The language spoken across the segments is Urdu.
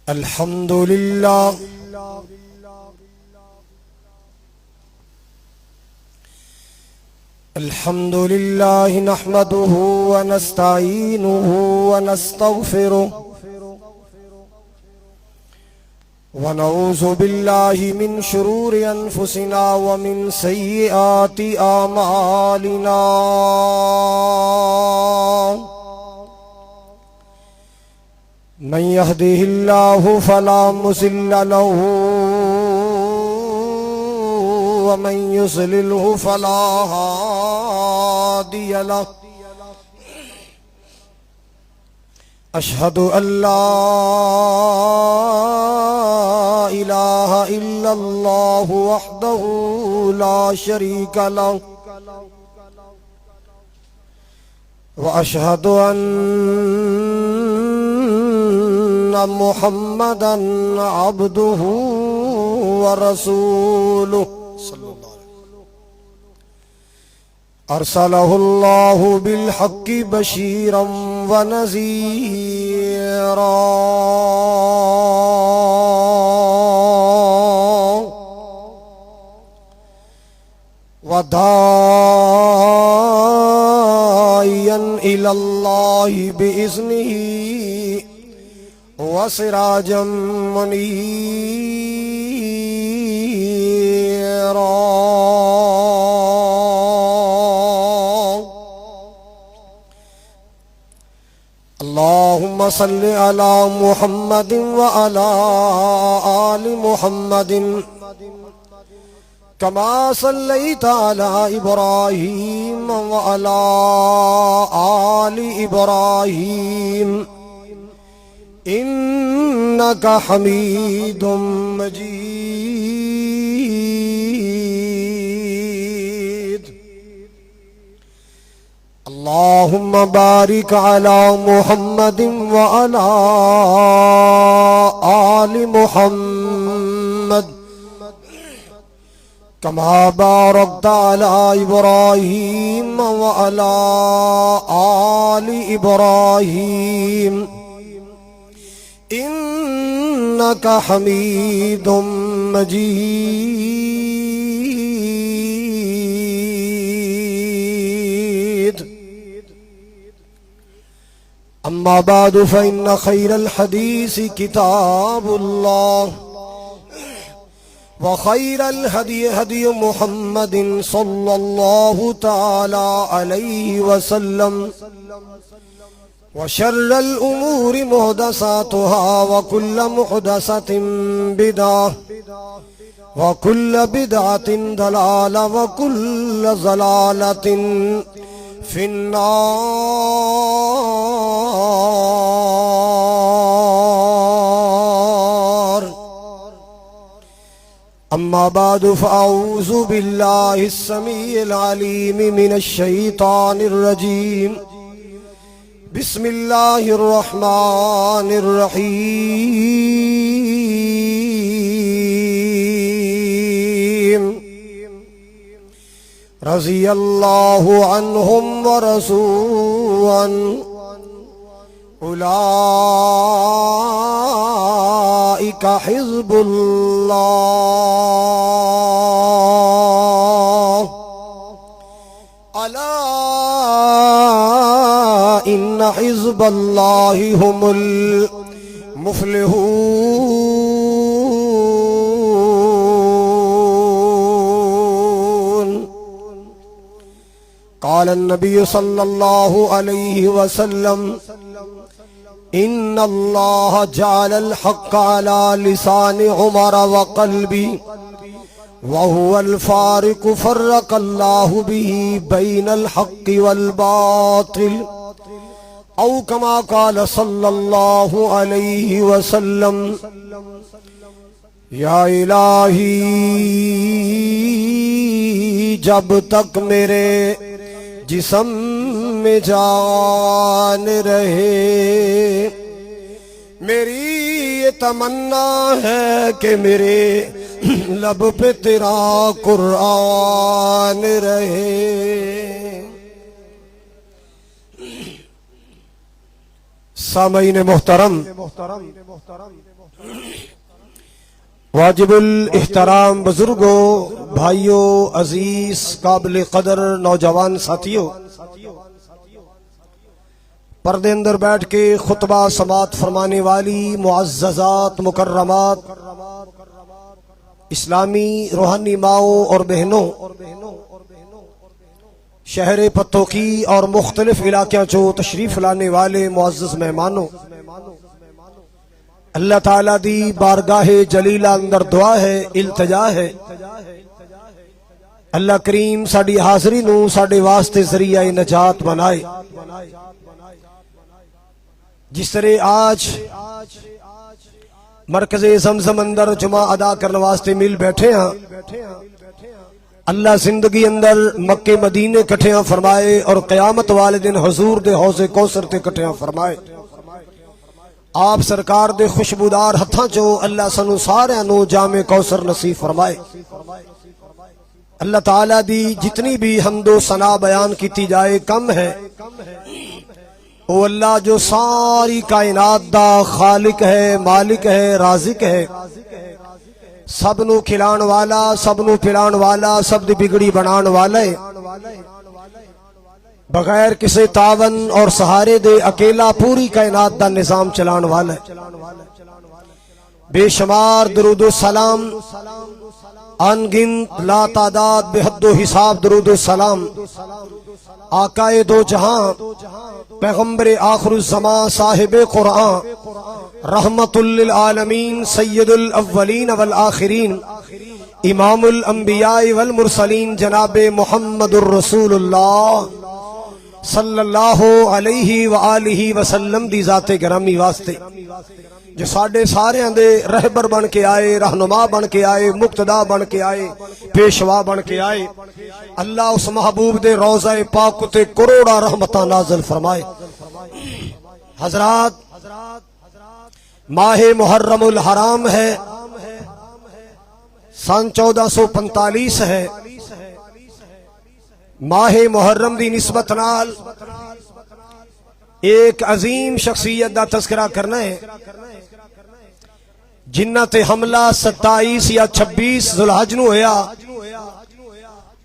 الحمد لله الحمد لله نحمده ونستعينه ونستغفره ونعوذ بالله من شرور أنفسنا ومن سيئات أعمالنا من يهده الله فلا مضل له ومن يضلله فلا هادي له أشهد أن لا إله إلا الله وحده لا شريك له وأشهد أن محمدا عبده ورسوله أرسله الله بالحق بشيرا ونذيرا وداعيا إلى الله بإذنه وسراجا منيرا اللهم صل على محمد وعلى آل محمد كما صليت على إبراهيم وعلى آل إبراهيم إنك حميد مجيد اللهم بارك على محمد وعلى آل محمد كما باركت على إبراهيم وعلى آل إبراهيم إنك حميد مجيد أما بعد فإن خير الحديث كتاب الله وخير الهدي هدي محمد صلى الله تعالى عليه وسلم وشر الأمور محدثاتها وكل محدثة بدعة وكل بدعة ضلالة وكل ضلالة في النار أما بعد فأعوذ بالله السميع العليم من الشيطان الرجيم بسم الله الرحمن الرحيم رضي الله عنهم ورضوا عنه أولئك حزب الله ألا إن حزب الله هم المفلحون قال النبي صلى الله عليه وسلم إن الله جعل الحق على لسان عمر وقلبي وهو الفارق فرق الله به بين الحق والباطل أو كما قال صلى الله عليه وسلم یا الہی جب تک میرے جسم میں جان رہے میری یہ تمنا ہے کہ میرے لب پہ تیرا قرآن رہے سامعین محترم، واجب الاحترام بزرگوں، بھائیوں، عزیز قابل قدر نوجوان ساتھیوں، پردے اندر بیٹھ کے خطبہ سماعت فرمانے والی معززات مکرمات اسلامی روحانی ماؤں اور بہنوں، شہر پتوکی اور مختلف علاقوں چو تشریف لانے والے معزز مہمانوں، اللہ تعالیٰ دی بارگاہ جلیلہ اندر دعا ہے، التجا ہے، اللہ کریم ساڈی حاضری نو ساڈے واسطے ذریعہ نجات بنائے۔ جس طرح آج مرکز زمزم اندر جمعہ ادا کرنے واسطے مل بیٹھے ہیں، اللہ زندگی اندر مکے مدینے کٹھیاں فرمائے اور قیامت والے دن حضور دے حوض کوثر تے کٹھیاں فرمائے۔ آپ سرکار دے خوشبودار ہتھاں چو اللہ سنو سارے نو جام کوثر نصیب فرمائے۔ اللہ تعالیٰ دی جتنی بھی حمد و ثنا بیان کیتی جائے کم ہے۔ وہ اللہ جو ساری کائنات دا خالق ہے، مالک ہے، رازق ہے، سب نو کھلان والا، سب نو پلان والا، سب دی بگڑی بنان والا ہے، بغیر کسی تعاون اور سہارے دے اکیلا پوری کائنات دا نظام چلان والا ہے۔ بے شمار درود و سلام، ان گنت لا تعداد بے حد و حساب درود و سلام آقائے دو جہاں، پیغمبر آخر الزمان، صاحب قرآن، رحمت للعالمین، سید الاولین والآخرین، امام الانبیاء والمرسلین، جناب محمد الرسول اللہ صلی اللہ علیہ وآلہ وسلم دی ذات گرامی واسطے، جو ساڈے سارے دے رہبر بن کے آئے، رہنما بن کے آئے، مقتدا بن کے آئے، پیشوا بن کے آئے، اللہ اس محبوب دے روضہ پاک تے کروڑا رحمتاں نازل فرمائے۔ حضرات، ماہ محرم الحرام ہے، سن 1445 ہے۔ ماہ محرم دی نسبت نال ایک عظیم شخصیت دا تذکرہ کرنا ہے، جنہ تے حملہ 27 یا 26 ذوالحج نو ہویا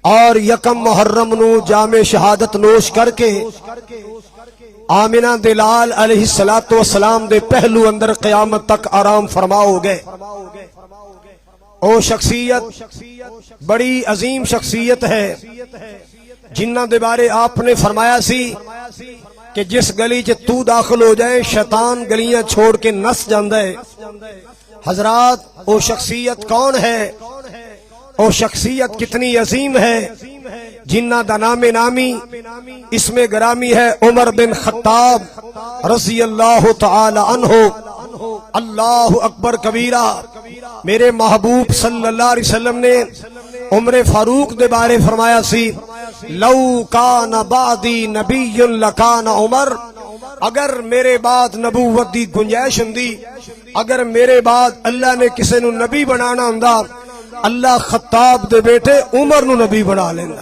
اور یکم محرم نو جام شہادت نوش کر کے آمنہ دلال علیہ السلام دے پہلو اندر قیامت تک آرام فرما ہو گئے۔ او شخصیت بڑی عظیم شخصیت ہے، جنہ دے بارے آپ نے فرمایا سی کہ جس گلی چ تو داخل ہو جائے شیطان گلیاں چھوڑ کے نس جاندہ ہے۔ حضرات، او شخصیت کون ہے؟ او شخصیت کتنی عظیم ہے، جنہ دا نام نامی اسم گرامی ہے عمر بن خطاب رضی اللہ تعالی عنہ۔ اللہ اکبر کبیرہ۔ میرے محبوب صلی اللہ علیہ وسلم نے عمر فاروق دے بارے فرمایا سی، لو کان بعدی نبی لکان عمر، اگر میرے بعد نبوت دی گنجائش ہندی، اگر میرے بعد اللہ نے کسی نو نبی بنانا ہوندا، اللہ خطاب دے بیٹے عمر نو نبی بنا لیندا۔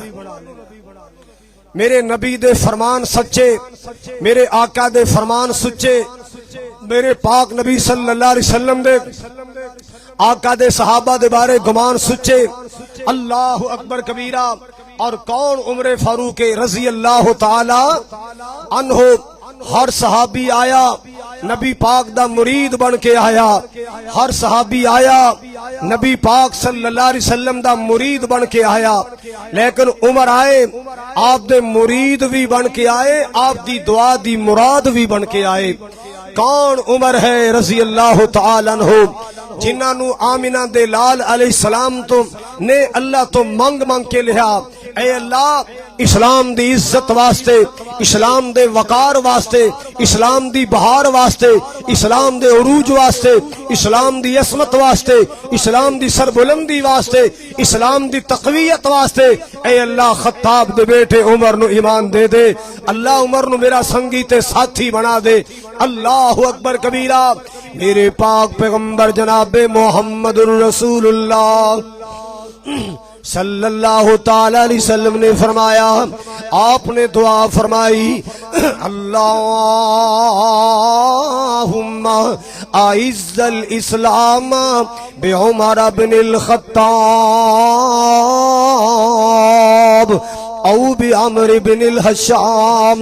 میرے نبی دے فرمان سچے، میرے آقا دے فرمان سچے، میرے پاک نبی صلی اللہ علیہ وسلم دے آقا دے صحابہ دے بارے گمان سچے۔ اللہ اکبر کبیرہ۔ اور کون عمر فاروق رضی اللہ تعالی عنہ؟ ہر صحابی آیا نبی پاک دا مرید بن کے آیا، ہر صحابی آیا نبی پاک صلی اللہ علیہ وسلم دا مرید بن کے آیا، لیکن عمر آئے آپ دے مرید بھی بن کے آئے، آپ دی دعا دی مراد بھی بن کے آئے۔ کون عمر ہے رضی اللہ تعالی عنہ، جنہاں نو آمنہ دے لال علیہ السلام تو نے اللہ تو منگ کے لیا، اے اللہ اسلام دی عزت واسطے، اسلام دے وقار واسطے، اسلام دی بہار واسطے، اسلام دے عروج واسطے، اسلام دی عصمت واسطے، اسلام دی سربلندی واسطے، اسلام دی تقویت واسطے، اے اللہ خطاب دے بیٹے عمر نو ایمان دے دے، اللہ عمر نو میرا سنگی تے ساتھی بنا دے۔ اللہ اکبر کبیرہ۔ میرے پاک پیغمبر جناب محمد الرسول اللہ صلی اللہ تعالی علیہ وسلم نے فرمایا، آپ نے دعا فرمائی، اللہم اعز الاسلام بعمر بن الخطاب او بعمر بن الحشام۔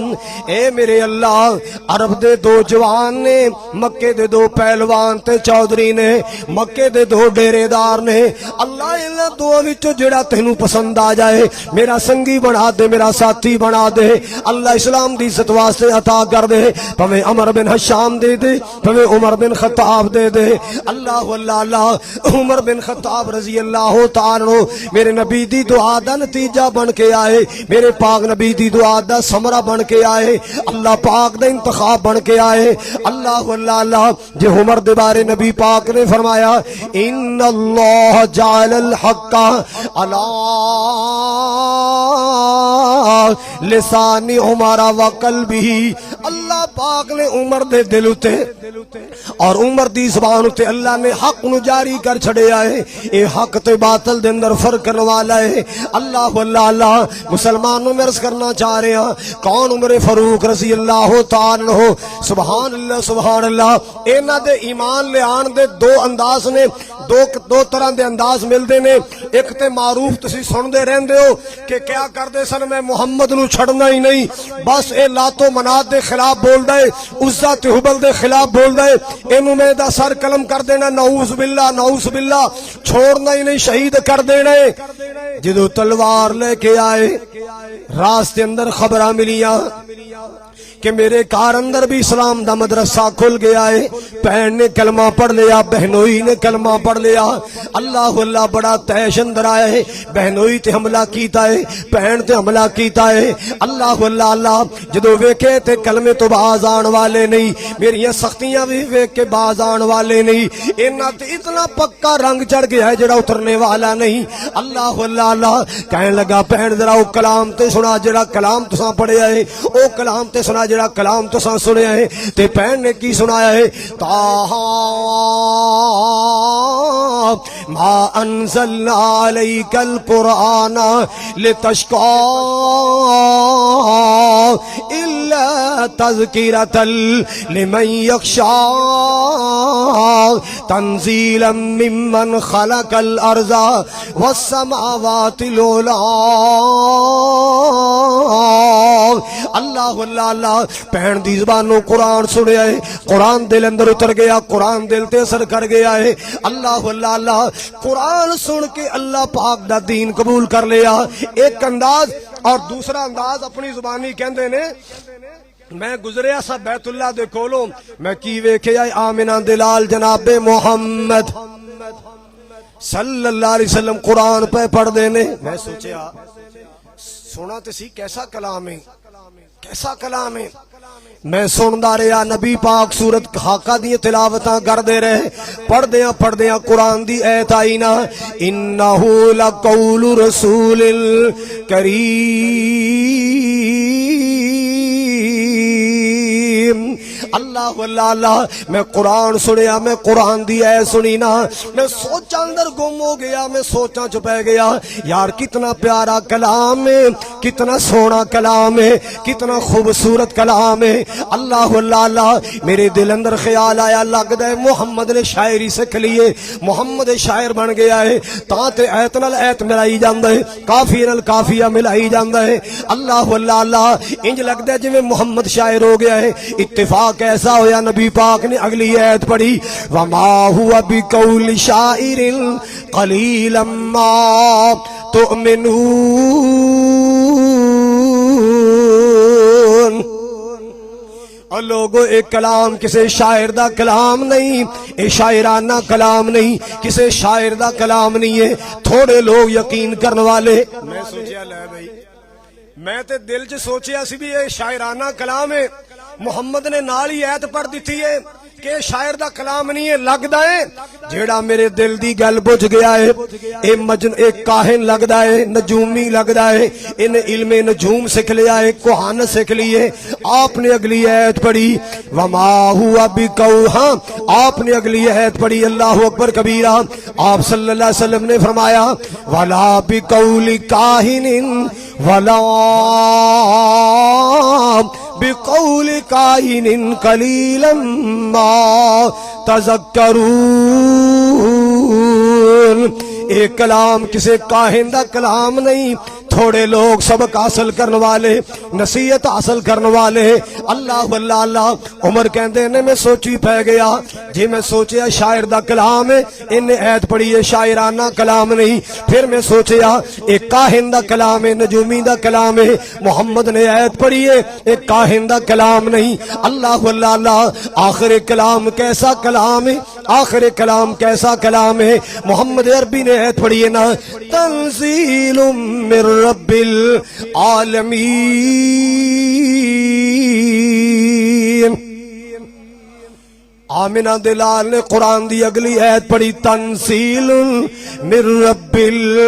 اے میرے اللہ، عرب دے دو جوان نے، مکے دے دو پہلوان تے چودھری نے، مکے دے دو ڈیرے دار نے، اللہ انہاں دو وچوں جڑا تینوں پسند آ جائے میرا سنگی بنا دے، میرا ساتھی بنا دے، اللہ اسلام دی عزت واسطے عطا کر دے، پویں عمر بن حشام دے دے، پویں عمر بن خطاب دے دے۔ اللہ اللہ اللہ، عمر بن خطاب رضی اللہ تعالی عنہ میرے نبی دی دعا دا نتیجہ بن کے آئے، میرے پاک نبی دی دعا دا ثمرہ بن کے آئے، اللہ پاک دا انتخاب بن کے آئے۔ اللہ اللہ اللہ، جو عمر دے بارے نبی پاک نے فرمایا، ان اللہ جعل الحق علی لسان عمر وقلبہ، اللہ پاک نے عمر دے دل اتے اور عمر دی زبان اتے اللہ نے حق نو جاری کر چھڑے آئے۔ اے حق تے باطل دے اندر فرق کرنے والا ہے۔ اللہ اللہ اللہ، مسلمانوں میں عرض کرنا چاہ رہے ہیں، کون عمر فاروق رضی اللہ تعالی عنہ، سبحان اللہ سبحان اللہ۔ انہاں دے ایمان لے آن دے دو انداز نے، دو طرح دے انداز ملدے نے۔ ایک تے معروف تسی سن دے رہندے ہو کہ کیا کردے سن، میں محمد نو چھڑنا ہی نہیں، بس اے لات و منات دے خلاف بول دے، عزا تے حبل دے خلاف بول دے، اینو میں دا سر قلم کر دینا، نعوذ باللہ نعوذ باللہ، چھوڑنا ہی نہیں، شہید کر دینا۔ جدو تلوار لے کے آئے، راستے اندر خبراں ملیاں کہ میرے کار اندر بھی اسلام دا مدرسہ کھل گیا ہے، بہن نے کلمہ پڑھ لیا، بہنوئی نے کلمہ پڑھ لیا۔ اللہ اللہ، بڑا تیش اندر آیا ہے، بہنوئی تے حملہ کیتا ہے، بہن تے حملہ کیتا ہے۔ اللہ اللہ اللہ، جدو ویکھے تے کلمے تو باز آن والے نہیں، میری سختیاں بھی ویکھ کے باز آن والے نہیں، انہاں تے اتنا پکا رنگ چڑھ گیا ہے جڑا اترنے والا نہیں۔ اللہ اللہ اللہ، کہنے لگا بہن ذرا او کلام تے سنا، جڑا کلام تساں پڑھیا ہے او کلام تے سنا، جڑا کلام تو سان سنیا ہے۔ تے بہن نے کی سنایا ہے، تاہا ما انزلنا علیک القرآن لتشقى الا تذکرۃ لمن یخشى تنزیلا ممن خلق الارض والسماوات العلی۔ اللہ اللہ اللہ، بہن دی زبانوں قرآن سنیا ہے، قرآن دل اندر اتر گیا، قرآن دل تے اثر کر گیا ہے۔ اللہ اللہ اللہ، قرآن سن کے اللہ پاک دا دین قبول کر لیا۔ ایک انداز، اور دوسرا انداز اپنی زبانی کہندے نے، میں گزریا سا بیت اللہ دے کولوں، میں کی ویکھیا آمنہ دلال جناب محمد صلی اللہ علیہ وسلم قرآن پہ پڑھ دینے۔ میں سوچیا سونا تے سی کیسا کلام ہے، کیسا کلام ہے۔ میں سندا رہا، نبی پاک سورت حاقہ دی تلاوتاں کردے رہے، پڑھ دیاں قرآن دی ایت آئی نا، انہ لقول رسول کریم۔ اللہ اللہ اللہ، میں قرآن سنیا، میں قرآن دی اے سنی نا، میں سوچاں اندر گم ہو گیا، میں سوچاں چ پہ گیا، یار کتنا پیارا کلام ہے، کتنا سونا کلام ہے، کتنا خوبصورت کلام ہے۔ اللہ اللہ اللہ، میرے دل اندر خیال آیا، لگدا ہے محمد نے شاعری سکھ لیے، محمد شاعر بن گیا ہے، تاں تے ایت نال ایت ملائی جاندا ہے، کافی نال کافیہ ملائی جاندا ہے۔ اللہ اللہ اللہ، انج لگدا ہے جویں محمد شاعر ہو گیا ہے۔ اتفاق ایسا ہویا، نبی پاک نے اگلی ایت پڑھی، وما هو بقول شاعر قلیلا ما تؤمنون۔ اور لوگوں، ایک کلام کسے شاعر دا کلام نہیں، اے شاعرانہ کلام نہیں، کسے شاعر دا کلام نہیں ہے، تھوڑے لوگ یقین کرنے والے۔ میں سوچیا لے بھائی، میں تے دل چ سوچیا سی بھی یہ شاعرانہ کلام ہے، محمد نے نال ہی ایت پڑھ دیتی ہے، کہ شاعر دا کلام نہیں ہے، لگدا ہے جیڑا میرے دل دی گل بجھ گیا ہے اے کاہن لگدا ہے، نجومی لگدا ہے، ان علم نجوم سکھ لیا ہے، کوہانت سکھ لی ہے۔ آپ نے اگلی آیت پڑھی وما ہوا بقوہاں، آپ نے اگلی آیت پڑھی اللہ اکبر کبیرہ، آپ صلی اللہ علیہ وسلم نے فرمایا ولا بقول کاہن ولا بقول کاہن قلیلا ما تذکرون، ایک کلام کسی کاہن دا کلام نہیں، تھوڑے لوگ سبق حاصل کرنے والے، نصیحت حاصل کرنے والے۔ اللہ اللہ اللہ عمر کہندے نے میں سوچی پہ گیا جی میں سوچیا شاعر دا کلام ہے، ان ایت پڑھی ہے شاعرانہ کلام نہیں، پھر میں سوچیا ایک کاہن دا کلام ہے، نجومی دا کلام ہے، محمد نے ایت پڑھی ہے ایک کاہن دا کلام نہیں۔ اللہ اللہ اللہ آخر کلام کیسا کلام ہے، آخر کلام کیسا کلام ہے، محمد عربی نے ایت پڑھی ہے نا تنزیل من رب العالمین۔ آمنہ دلال نے قرآن دی اگلی ایت پڑھی تنزیل من رب العالمین،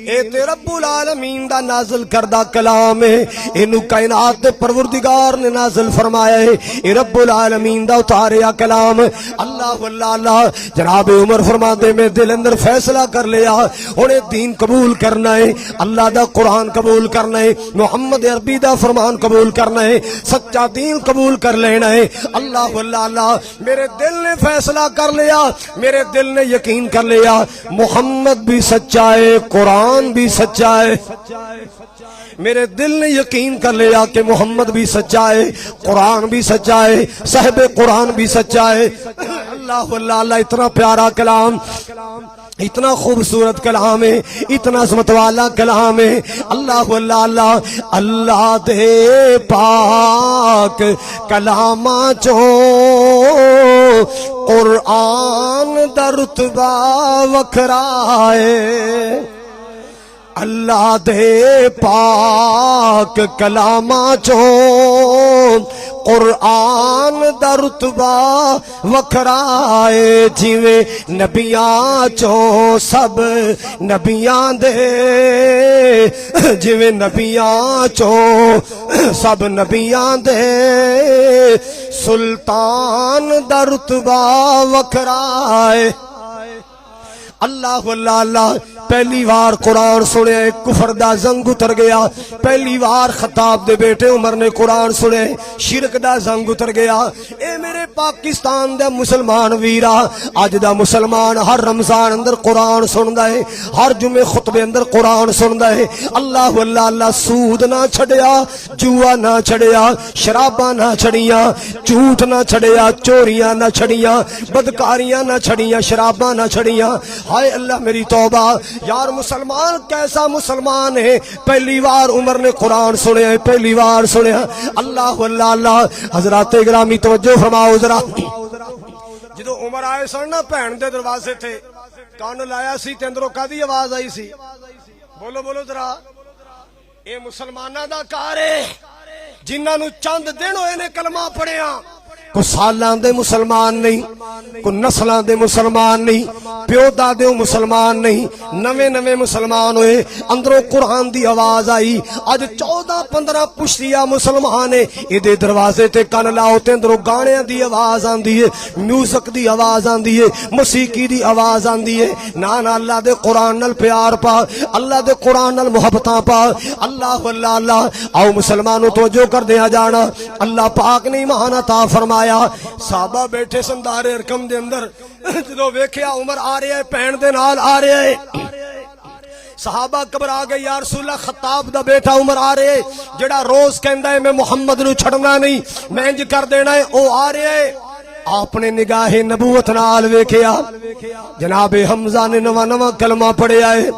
اے تے رب العالمین دا نازل کردہ کلام ہے، انہوں کائنات دے پروردگار نے نازل فرمایا ہے، اے رب العالمین دا اتاریا کلام۔ اللہ واللہ اللہ جناب عمر فرماتے میں دل اندر فیصلہ کر لیا انہیں دین قبول کرنا ہے، اللہ دا قرآن قبول کرنا ہے، محمد عربی دا فرمان قبول کرنا ہے، سچا دین قبول کر لینا ہے۔ اللہ واللہ اللہ میرے دل نے فیصلہ کر لیا، میرے دل نے یقین کر لیا محمد بھی سچا ہے، قرآن بھی سچا ہے۔ میرے دل نے یقین کر لیا کہ محمد بھی سچا ہے، قرآن بھی سچا ہے، صاحب قرآن بھی سچا ہے۔ اللہ واللہ اللہ اتنا پیارا کلام، اتنا خوبصورت کلام ہے، اتنا عظمت والا کلام ہے۔ اللہ واللہ اللہ اللہ دے پاک کلاماں چوں قرآن دا رتبہ وکھرا ہے، اللہ دے پاک کلاماں چوں قرآن دا رتبہ وکھرا ہے، جویں نبیاں چوں سب نبیاں دے، جویں نبیاں چوں سب نبیاں دے سلطان دا رتبہ وکھرا ہے۔ اللہ واللہ اللہ پہلی بار قرآن سنے کفر دا زنگ اتر گیا، پہلی بار خطاب دے بیٹے عمر نے قرآن سنے شرک دا زنگ اتر گیا۔ اے میرے پاکستان دے مسلمان ویرا، اج دا مسلمان ہر رمضان اندر قرآن سندا ہے، ہر جمعے خطبے اندر قرآن سندا ہے۔ اللہ واللہ اللہ سود نہ چھڑیا، جوا نہ چھڑیا، شراباں نہ چھڑیاں، جھوٹ نہ چھڑیا، چوریاں نہ چھڑیاں، بدکاریاں نہ چھڑیاں، شراباں نہ چھڑیاں۔ ہائے اللہ میری توبہ یار، مسلمان کیسا مسلمان ہے، پہلی بار عمر نے قرآن سنیا ہے، پہلی بار سنیا۔ اللہ واللہ اللہ حضرات گرامی توجہ فرماؤ ذرا، جدو عمر آئے سن نا بہن دے دروازے تھے، کان لایا سی تے اندروں کدی آواز آئی سی؟ بولو بولو ذرا، اے مسلماناں دا کار ہے جنہاں نو چند دن ہوئے نے کلمہ پڑھیا، کو سالاں دے مسلمان نہیں، کو نسلاں دے مسلمان نہیں، پیو دادے مسلمان نہیں، نویں نویں مسلمان ہوئے، اندروں قرآن دی آواز آئی۔ اج 14-15 پشتیاں مسلمان ہے، ادھے دروازے تے کن لاؤ تے اندروں گانیاں دی آواز آندی ہے، میوزک دی آواز آندی ہے، موسیقی دی آواز آندی ہے۔ نانا اللہ دے قرآن نال پیار پا، اللہ دے قرآن نال محبتاں پا۔ اللہ واللہ اللہ آؤ مسلمانوں توجہ کر دیا جانا، اللہ پاک نے ایمان عطا فرمایا۔ صحابہ بیٹھے سندار ارکم دے اندر، جدو ویکھیا عمر آ رہا ہے پہن دے نال آ رہا ہے، صحابہ گھبرا گئے، یا رسول اللہ خطاب دا بیٹا عمر آ رہے ہے، جڑا روز کہندا ہے میں محمد نو چھڑنا نہیں، میں انج کر دینا ہے، او آ رہا ہے۔ آپ نے نگاہ نبوت نال ویکھیا، جناب حمزہ نے نواں نواں کلمہ پڑھیا ہے،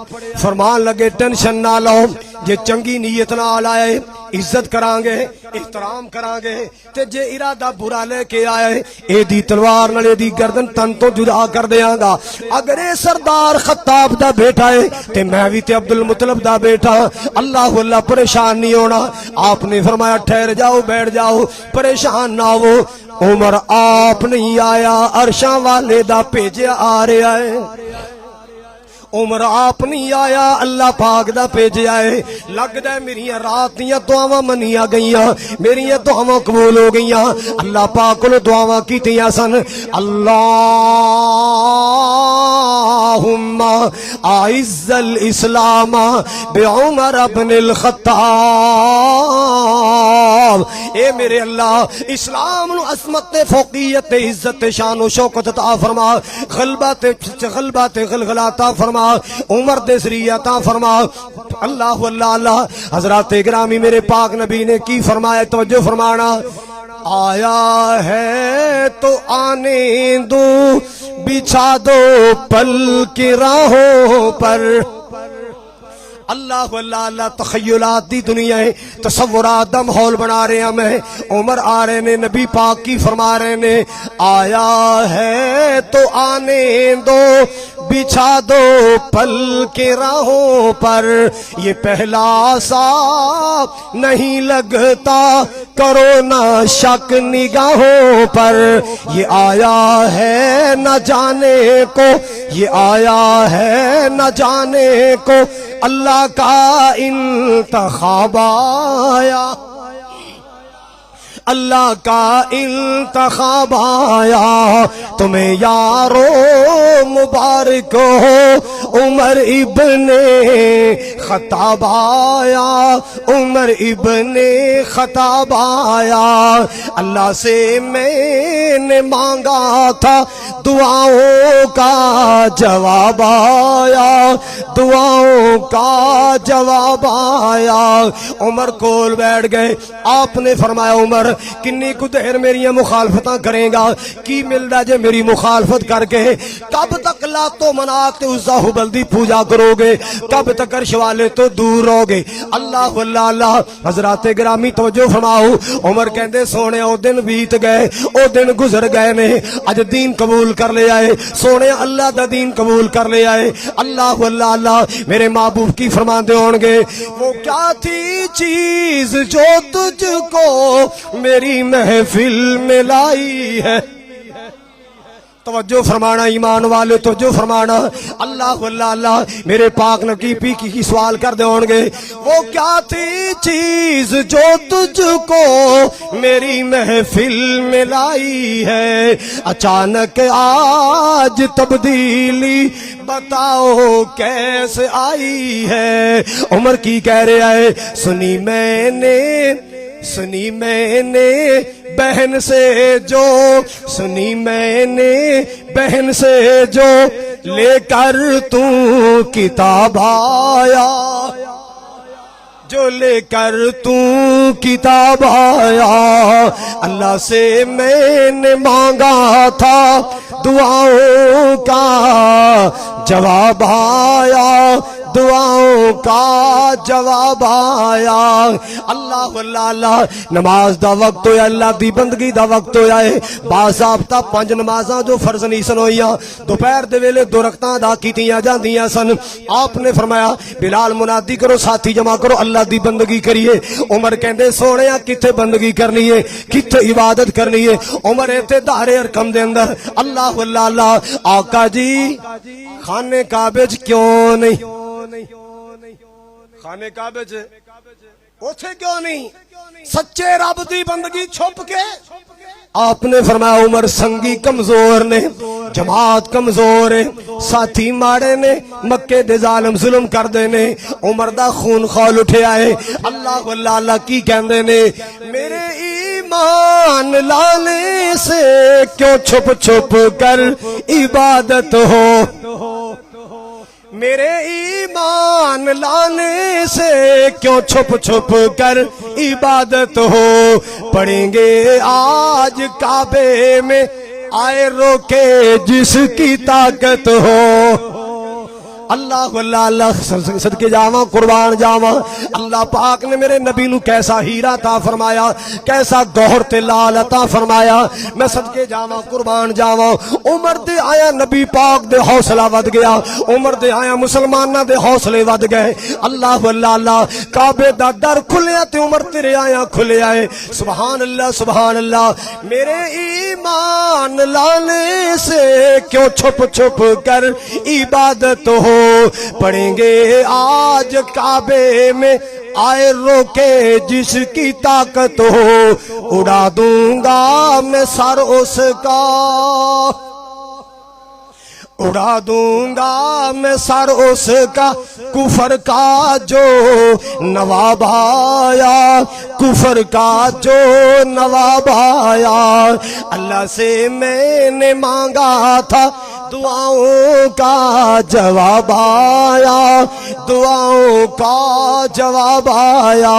فرمان لگے ٹینشن نہ لو، جے چنگی نیت نال آئے عزت کران گے احترام کران گے تے جے ارادہ برا لے کے آئے اے دی تلوار نال اے دی گردن تن تو جدا کر دیاں گا اگر اے سردار خطاب دا بیٹا ہے تے میں بھی تے عبد المطلب دا بیٹا اللہ پریشان نہیں ہونا آپ نے فرمایا ٹھہر جاؤ بیٹھ جاؤ پریشان نہ ہو عمر آپ نہیں آیا عرشاں والے دا بھیجیا آ رہا ہے عمر آپ نہیں آیا اللہ پاک دا بھیجیا ہے لگدا ہے میری رات دیاں دعاواں منیاں گئیاں میری دعاواں قبول ہو گئیاں اللہ پاک کول دعاواں کیتیاں سن اللہم اعز الاسلام بعمر بن الخطاب اے میرے اللہ اسلام نو عظمت فوقیت عزت شان و شوکت عطا فرما غلبہ تے غلغلہ عطا فرما عمر دے ذریعہ عطا فرما اللہ اللہ حضرات گرامی میرے پاک نبی نے کی فرمایا توجہ فرمانا آیا ہے تو آنے دو بچھا دو پل کی راہوں پر اللہ اللہ تخیلات دی دنیا ہے تصورات دا ماحول بنا رہے ہیں میں عمر آ رہے نے نبی پاک کی فرما رہے نے آیا ہے تو آنے دو بچھا دو پل کے راہوں پر یہ پہلا سا نہیں لگتا کرو نہ شک نگاہوں پر یہ آیا ہے نہ جانے کو یہ آیا ہے نہ جانے کو اللہ کا انتخاب آیا اللہ کا انتخاب آیا تمہیں یارو مبارک ہو عمر ابن خطاب آیا عمر ابن خطاب آیا اللہ سے میں نے مانگا تھا دعاؤں کا جواب آیا دعاؤں کا جواب آیا عمر کول بیٹھ گئے آپ نے فرمایا عمر کنی کو دیر میری مخالفتاں کریں گا کی ملدا جے میری مخالفت کر کے کب تک لاتو منات عزا حبل دی پوجا کرو گے کب تک عرش والے تو دور رہو گے اللہ اللہ حضرات گرامی توجہ فرماؤ عمر کہندے سونے او دن بیت گئے او دن گزر گئے نے اج دین قبول کر لے آئے سونے اللہ دا دین قبول کر لے آئے اللہ اللہ میرے محبوب کی فرماندے ہون گے وہ کیا تھی چیز جو تجھ کو میری محفل میں لائی ہے توجہ فرمانا ایمان والے توجہ فرمانا اللہ اللہ میرے پاک نبی کی سوال کر دے ہوں گے وہ کیا تھی چیز جو تجھ کو میری محفل میں لائی ہے اچانک آج تبدیلی بتاؤ کیسے آئی ہے عمر کی کہہ رہا ہے سنی میں نے بہن سے جو سنی میں نے بہن سے جو لے کر تو کتاب آیا جو لے کر تو کتاب آیا اللہ سے میں نے مانگا تھا دعاؤں کا جواب آیا دعاؤں کا جواب آیا اللہ اللہ نماز دا وقت ہویا اللہ دی بندگی دا وقت ہویا ہے باضابطہ 5 نمازاں جو فرض نہیں سن ہوئیاں دوپہر دے ویلے 2 رکعتاں ادا کیتیاں جاندیاں سن آپ نے فرمایا بلال منادی کرو ساتھی جمع کرو اللہ دی بندگی کریے عمر کہندے سونےا کتھے بندگی کرنی ہے کتھے عبادت کرنی ہے عمر ایتھے دار ارقم دے اندر اللہ اللہ آقا جی خانے کعبے کیوں نہیں خانے کعبے اوتھے کیوں نہیں سچے رب دی بندگی چھپ کے آپ نے فرمایا عمر سنگی کمزور نے جماعت کمزور ہے ساتھی ماڑے نے مکے دے ظالم ظلم کر دے نے عمر دا خون خول اٹھیا ہے اللہ واللہ اللہ کی کہندے نے میرے ایمان لانے سے کیوں چھپ چھپ کر عبادت ہو میرے ایمان لانے سے کیوں چھپ چھپ کر عبادت ہو پڑھیں گے آج کعبے میں آئے روکے جس کی طاقت ہو اللہ اللہ اللہ صدقے جاواں قربان جاواں اللہ پاک نے میرے نبی نو کیسا ہیرا عطا فرمایا کیسا گوہر تے لال عطا فرمایا میں صدقے جاواں قربان جاواں عمر دے آیا نبی پاک دے حوصلہ ود گیا عمر دے آیا مسلماناں دے حوصلے ود گئے اللہ اللہ اللہ کعبے دا در کھلیا تے عمر تیرے آیا کھلے آئے سبحان اللہ میرے ایمان لانے سے کیوں چھپ چھپ کر عبادت ہو پڑھیں گے آج کعبے میں آئے روکے جس کی طاقت ہو اڑا دوں گا میں سر اس کا اڑا دوں گا میں سر اس کا کفر کا جو نواب آیا کفر کا جو نواب آیا اللہ سے میں نے مانگا تھا دعاؤں کا جواب آیا دعاؤں کا جواب آیا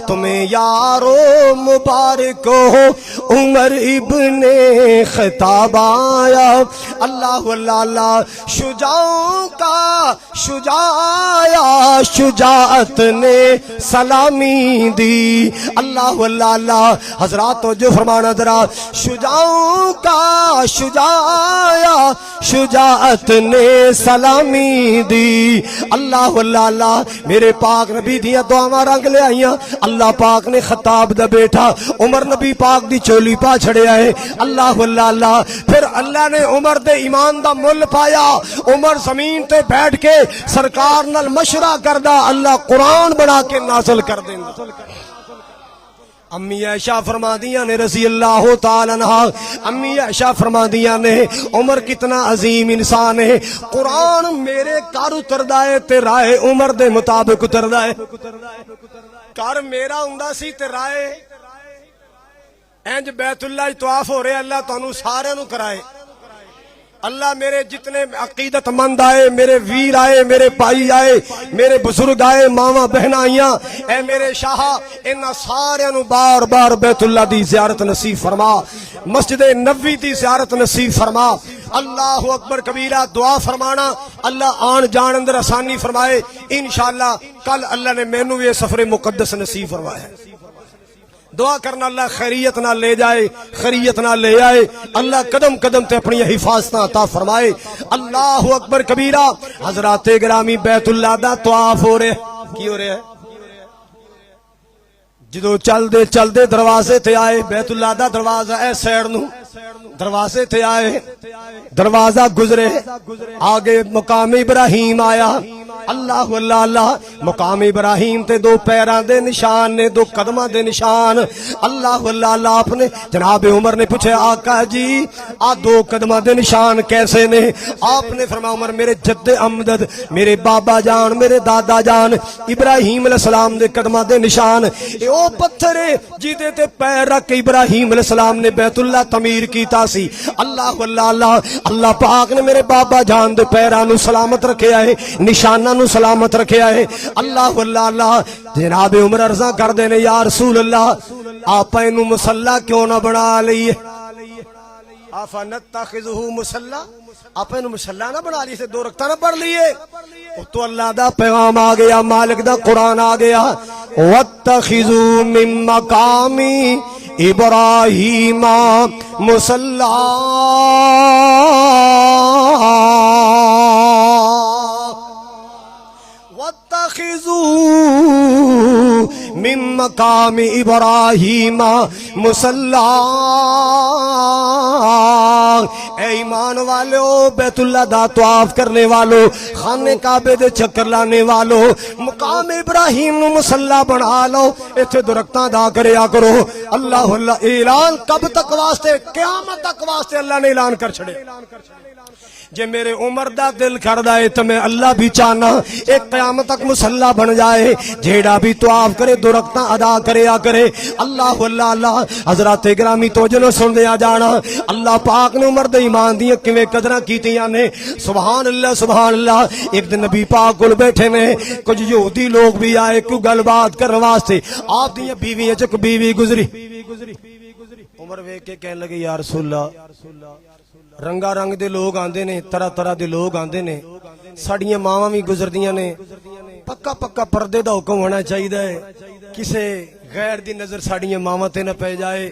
تمہیں یارو مبارک ہو عمر ابن خطاب آیا اللہ اللہ اللہ شجاعوں کا شجاع آیا شجاعت نے سلامی دی اللہ اللہ اللہ حضرات توجہ فرمانا ذرا شجاعوں کا شجاع آیا شجاعت نے سلامی دی اللہ اللہ اللہ میرے پاک نبی دیا دعاواں رنگ لے آئیاں اللہ پاک نے خطاب دا بیٹا عمر نبی پاک دی چولی پا چھڑیا ہے اللہ اللہ اللہ پھر اللہ نے عمر دے ایمان دا مل پایا عمر زمین تے بیٹھ کے سرکار نال مشورہ کردہ اللہ قرآن بنا کے نازل کر دیں امی عائشہ فرما دیا نے رضی اللہ تعالیٰ عنہ امی عائشہ فرما دیا نے عمر کتنا عظیم انسان ہے قرآن میرے کار اتردائے تے رائے عمر دے مطابق اتردائے کار میرا ہوندا سی تے رائے اینج بیت اللہ طواف ہو رہے اللہ تانوں سارے نو کرائے اللہ میرے جتنے عقیدت مند آئے میرے ویر آئے میرے بھائی آئے میرے بزرگ آئے ماما بہن آئیاں اے میرے شاہ انہاں سارے نو بار بار بیت اللہ دی زیارت نصیب فرما مسجد نبوی دی زیارت نصیب فرما اللہ اکبر کبیرہ دعا فرمانا اللہ آن جان اندر آسانی فرمائے انشاءاللہ کل اللہ نے مینوں یہ سفر مقدس نصیب فرمایا ہے دعا کرنا اللہ خیریت نہ لے جائے خیریت نہ لے آئے اللہ قدم قدم تے اپنی حفاظت عطا فرمائے اللہ اکبر کبیرہ حضرات گرامی بیت اللہ دا طواف ہو رہے کی ہو رہے ہیں جدو چل دے دروازے تے آئے بیت اللہ دا دروازہ اے سیڑ نو دروازے تے آئے دروازہ گزرے آگے مقام ابراہیم آیا اللہ اللہ اللہ مقام ابراہیم تے دو پیران دے نشان نے دو قدمہ دے نشان اللہ اللہ اللہ آپ نے جناب عمر نے پوچھے آقا جی آ دو قدمہ دے نشان کیسے نے آپ نے فرمایا عمر میرے جد امجد میرے بابا جان میرے دادا جان ابراہیم علیہ السلام دے قدمہ دے نشان اے او پتھرے جیدے تے پیر رکھ ابراہیم علیہ السلام نے بیت اللہ تعمیر کیتا سی اللہ اللہ اللہ اللہ پاک نے میرے بابا جان دے پیرانو سلامت رکھے آئے نشانہ نو سلامت رکھے آئے اللہ اللہ اللہ جناب عمر عرضہ کر دینے یا رسول اللہ آپ اینو مسلح کیوں نہ بنا لئیے آفا نتخذہو مسلح آپ اینو مسلح نہ بنا لیے سے دو رکھتا نہ پڑھ لیے تو اللہ دا پیغام آ گیا مالک دا قرآن آ گیا وَاتَّخِذُوا مِن مَّقَامِ ابراہیم مصلی وَاتَّخِذُوا من مقام ابراہیم مصلی اے ایمان والو بیت اللہ دا طواف کرنے والو خانے کعبے دے چکر لانے والو مقام ابراہیم نو مصلی بنا لو ایتھے درختاں دا کریا کرو اللہ اللہ اعلان کب تک واسطے قیامت تک واسطے اللہ نے اعلان کر چھڑے جے میرے عمر دا دل کردہ ہے تو میں اللہ بھی چاہنا ایک قیامت تک مسلح بن جائے جیڑا بھی طواف کرے درختاں ادا کرے کرے اللہ اللہ اللہ حضرات گرامی توجہ نہ سن دیا جانا اللہ پاک نے عمر دے ایمان دیاں کیویں قدراں کیتیاں نے سبحان اللہ ایک دن نبی پاک کول بیٹھے نے کچھ یہودی لوگ بھی آئے کوئی گل بات کرنے واسطے آپ دیاں بیویاں چ بیوی گزری عمر ویکھ کے کہنے لگے یا رسول اللہ رنگا رنگ دے لوگ آندے نے طرح طرح دے لوگ آندے نے ਸਾਡੀਆਂ ਮਾਵਾਂ ਵੀ ਗੁਜ਼ਰਦੀਆਂ ਨੇ ਪੱਕਾ ਪੱਕਾ ਪਰਦੇ ਦਾ ਹੁਕਮ ਹੋਣਾ ਚਾਹੀਦਾ ਹੈ ਕਿਸੇ ਗੈਰ ਦੀ ਨਜ਼ਰ ਸਾਡੀਆਂ ਮਾਵਾਂ ਤੇ ਨਾ ਪੈ ਜਾਏ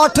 8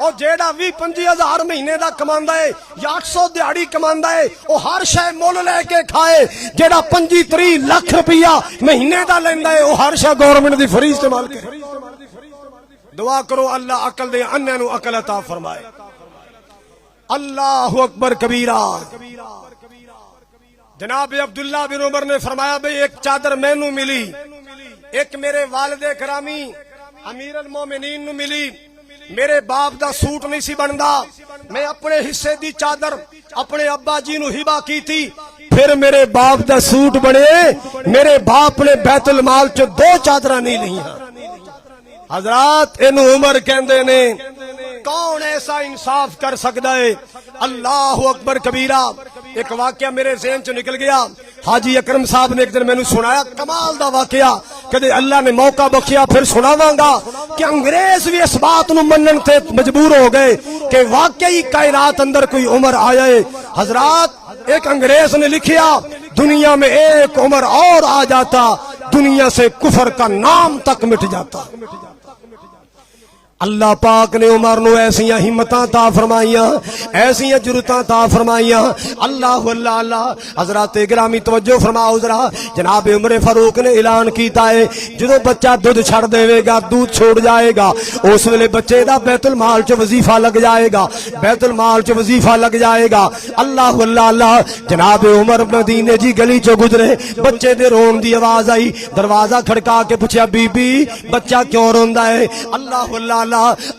اور جیڑا 20-25 مہینے دا کماندا ہے یا 800 دیہڑی کماندا ہے وہ ہر شے مول لے کے کھائے، جیڑا 25-30 لاکھ روپیہ مہینے دا لیندا ہے وہ ہر شے گورنمنٹ دی فری استعمال کرے۔ دعا کرو اللہ عقل دے، انہاں نو عقل عطا فرمائے۔ اللہ اکبر کبیرہ۔ جناب عبداللہ بن عمر نے فرمایا بھئی ایک چادر مینوں ملی، ایک میرے والد گرامی امیر المومنین نو ملی، میرے باپ دا سوٹ نہیں سی بندا، میں اپنے حصے دی چادر اپنے ابا جی نو ہبا کی تھی، پھر میرے باپ دا سوٹ بنے، میرے باپ نے بیت المال چ 2 چادراں نہیں لئیاں۔ حضرات اینو عمر کہندے نے، کون ایسا انصاف کر سکتا ہے؟ اللہ اکبر کبیرہ۔ ایک واقعہ میرے ذہن چ نکل گیا، حاجی اکرم صاحب نے ایک دن مینوں سنایا، کمال دا واقعہ، کدے اللہ نے موقع بخشیا پھر سناواں گا کہ انگریز بھی اس بات نو منن تے مجبور ہو گئے کہ واقعی کائنات اندر کوئی عمر آیا ہے۔ حضرات ایک انگریز نے لکھیا، دنیا میں ایک عمر اور آ جاتا، دنیا سے کفر کا نام تک مٹ جاتا۔ اللہ پاک نے عمر نو ایسیاں ہمتاں عطا فرمائیاں، ایسیاں جرأتاں عطا فرمائیاں۔ اللہ اللہ اللہ۔ حضرات گرامی توجہ فرماؤ ذرا، جناب عمر فاروق نے اعلان کیتا ہے جدوں بچہ دودھ چھڑ دے گا، دودھ چھوڑ جائے گا، اس ویلے بچے دا بیت المال چ وظیفہ لگ جائے گا، بیت المال چ وظیفہ لگ جائے گا۔ اللہ اللہ اللہ۔ جناب عمر مدینے جی گلی چ گزرے، بچے دے رون دی آواز آئی، دروازہ کھڑکا کے پوچھا بی بی بچہ کیوں روندا ہے؟ اللہ اللہ،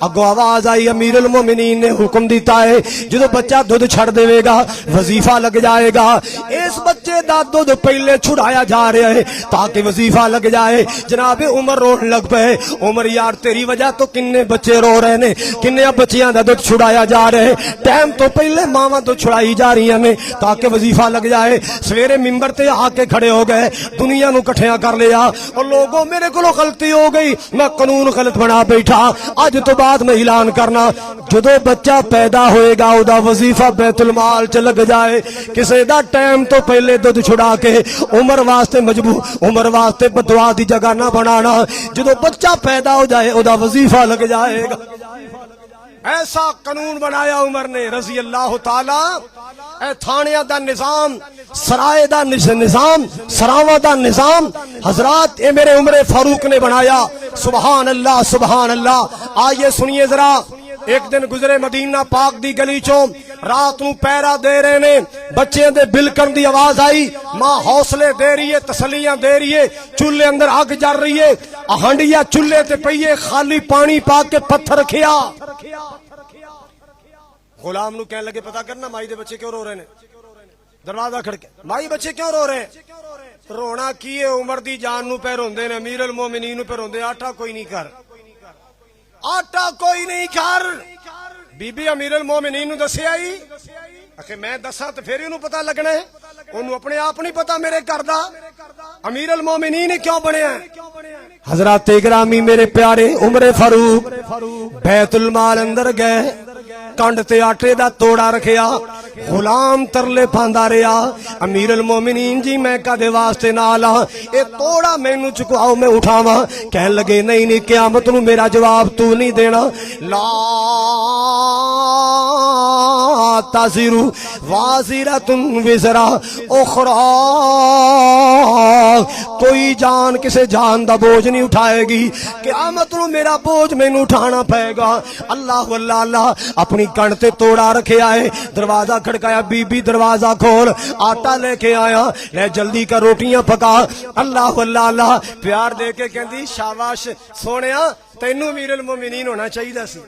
اگو آواز آئی، امیر المومنین نے حکم دیتا ہے جدو بچہ دودھ چھڑ دے گا وظیفہ لگ جائے گا، اس بچے دا دودھ پہلے چھڑایا جا رہا ہے تاکہ وظیفہ لگ جائے۔ جناب عمر رون لگ پے، عمر یار تیری وجہ تو کنے بچے رو رہے نے، کنے بچیاں دا دودھ چھڑایا جا رہا ہے، ٹائم تو پہلے ماما تو چھڑائی جا رہی ہیں تاکہ وظیفہ لگ جائے۔ سویرے ممبر تے آ کے کھڑے ہو گئے، دنیا نو کٹھیاں کر لیا، اور لوگوں میرے کو غلطی ہو گئی، میں قانون غلط بنا بیٹھا، اج تو بعد میں اعلان کرنا جدو بچہ پیدا ہوئے گا او دا وظیفہ بیت المال چ لگ جائے، کسے دا ٹائم تو پہلے دودھ چھڑا کے عمر واسطے مجبور، عمر واسطے بدعا دی جگہ نہ بنانا، جدو بچہ پیدا ہو جائے او دا وظیفہ لگ جائے گا۔ ایسا قانون بنایا عمر نے رضی اللہ تعالی۔ اے تھانیاں دا نظام، سرائے دا نظام، سراواں دا نظام حضرات اے میرے عمر فاروق نے بنایا۔ سبحان اللہ سبحان اللہ۔ آئیے سنیے ذرا، ایک دن گزرے مدینہ پاک دی گلی چوں، رات نو پیرا دے رہے نے، بچے دے بلکن دی آواز آئی، ماں حوصلے دے رہی ہے، تسلیاں دے رہی ہے، چولہے اندر آگ جل رہی ہے، ہنڈیا چولہے تے پئیے، خالی پانی پا کے پتھر رکھیا۔ غلام نو کہنے لگے پتہ کرنا مائی دے بچے کیوں رو رہے نے؟ دروازہ کھڑکے، مائی بچے کیوں رو رہے ہیں؟ رونا کیے عمر دی جان نو پہ روندے نے، امیر المومنین نو پہ روندے، آٹا کوئی نہیں کر، آٹا کوئی نہیں کر۔ بی بی امیر المومنین نو دسے آئی، اکھے میں دساں تے پھر انہوں پتہ لگنا ہے، انہوں اپنے آپ نہیں پتہ میرے کردہ امیر المومنین کیوں بنے ہیں۔ حضرات گرامی میرے پیارے عمر فاروق بیت المال اندر گئے، کنڈ تے آٹے دا توڑا رکھیا، غلام ترلے پاندا رہیا، امیر المومنین جی میں کدے واسطے نال ہاں، اے توڑا مینوں چکواؤ میں اٹھاواں۔ کہن لگے نہیں نہیں، قیامت نو میرا جواب تو نہیں دینا، لا تزر وازرۃ وزر اخری، کوئی جان کسے جان دا بوجھ نہیں اٹھائے گی، قیامت نو میرا بوجھ مینوں اٹھانا پائے گا۔ اللہ اللہ اللہ۔ اپنی کنڈ تے توڑا رکھیا ہے، دروازہ کھڑکایا، بی بی دروازہ کھول، آٹا لے کے آیا، لے جلدی کا روٹیاں پکا۔ اللہ اللہ اللہ۔ پیار دے کے کہندی شاباش سونیا، تینوں امیر المومنین ہونا چاہیے سی،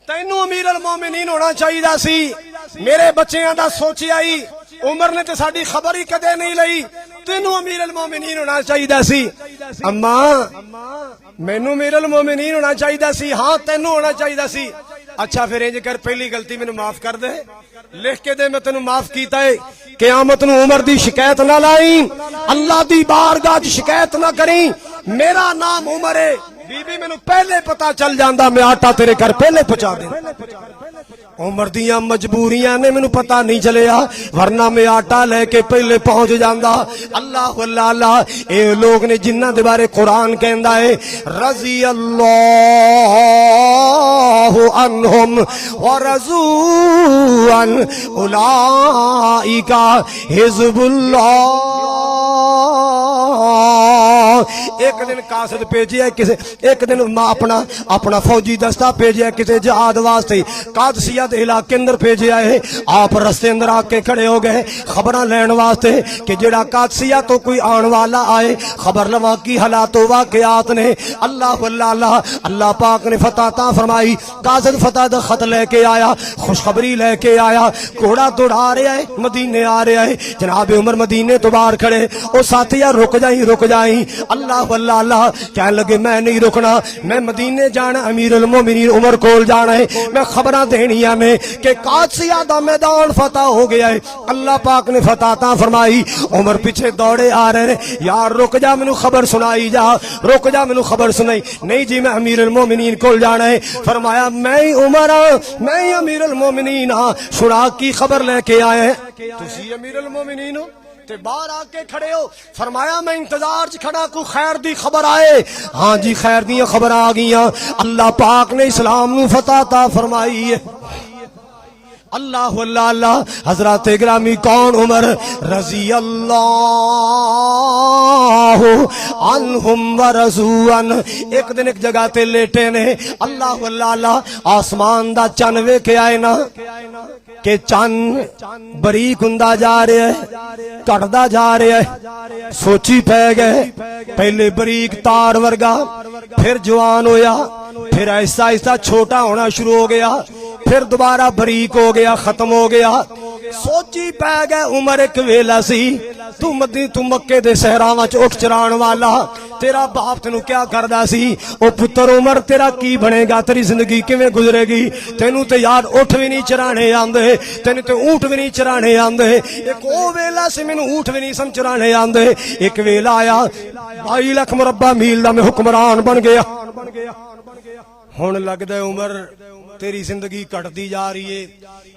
تینوں امیر المومنین ہونا چاہیے سی، میرے بچیاں دا سوچیا ہی، عمر نے تے ساڈی خبر ہی کدے نہیں لئی، تینوں امیر المومنین ہونا چاہیے سی۔ اماں مینوں امیر المومنین ہونا چاہیے سی، ہاں تینوں ہونا چاہیے سی۔ اچھا پھر انج کر پہلی غلطی مینوں معاف کر دے، لکھ کے دے، میں تینوں معاف کیتا ہے، قیامت نو عمر دی شکایت نہ لائی، اللہ دی بارگاہ دی شکایت نہ کریں، میرا نام عمر ہے، بی بی مینوں پہلے پتا چل جاندا، میں آٹا تیرے گھر پہلے پہنچا دیں۔ عمر دیاں مجبوریاں نے مینوں پتہ نہیں چلیا ورنہ میں آٹا لے کے پہلے پہنچ جاندا اللہ اللہ اللہ اے لوگ نے جنہاں دے بارے قرآن کہندا ہے رضی اللہ عنہم ورضوا عن اولئک حزب اللہ ایک دن قاصد بھیجیا کسے ایک دن اپنا فوجی دستہ بھیجیا کسے جہاد واسطے قادسیہ دے علاقے اندر بھیجیا ہے آپ رستے اندر آ کے کھڑے ہو گئے خبراں لین واسطے کہ جڑا قادسیہ تو کوئی آن والا آئے خبر لواں کی حالات و واقعات نے اللہ اللہ اللہ اللہ پاک نے فتح عطا فرمائی قاصد فتح دا خط لے کے آیا خوشخبری لے کے آیا گھوڑا دوڑا رہا ہے مدینے آ رہا ہے جناب عمر مدینے تو باہر کھڑے او ساتھیا رک جائیں اللہ اللہ اللہ کہنے لگے میں نہیں رکنا میں مدینے جانا امیر المومنین عمر کول جانا ہے میں خبراں دینیاں میں کہ قادسیہ دا میدان فتح ہو گیا ہے اللہ پاک نے فتح عطا فرمائی عمر پیچھے دوڑے آ رہے ہیں یار رک جا مینوں خبر سنائی جا رک جا مینوں خبر سنائی نہیں جی میں امیر المومنین کول جانا ہے فرمایا میں عمر میں امیر المومنین ہاں سنا کی خبر لے کے آئے ہیں تسی امیر المومنین ہو تے باہر آ کے کھڑے ہو فرمایا میں انتظار چ کھڑا کو خیر دی خبر آئے ہاں جی خیر دی خبر آ گئیاں اللہ پاک نے اسلام نو فتح عطا فرمائی ہے اللہ اللہ اللہ حضرات گرامی کون عمر رضی اللہ عنہم ورضوا عنہ ایک دن ایک جگہ تے لیٹے نے اللہ اللہ اللہ آسمان دا چن ویکھے آئے نا کہ چن بریک ہوندا جا رہا ہے کٹدا جا رہا ہے سوچی پے گئے پہلے بریک تار ورگا پھر جوان ہویا پھر ایسا ایسا چھوٹا ہونا شروع ہو گیا پھر دوبارہ بریک ہو گیا ختم ہو گیا سوچی پے گئے عمر ایک ویلا سی تو مکے دے صحراواں وچ اٹھ چران والا تیرا باپ تینوں کیا کردا سی او پتر عمر تیرا کی بنے گا تیری زندگی کیویں گزرے گی تینوں تے یار اٹھ بھی نہیں چرانے آندے تینوں تے اونٹ بھی نہیں چرانے آندے ایک او ویلا سی مینوں اونٹ بھی نہیں سم چرانے آندے ایک ویلا آیا 22 لاکھ مربع میل دا میں حکمران بن گیا ہن لگدا ہے عمر تیری زندگی کٹتی جا رہی ہے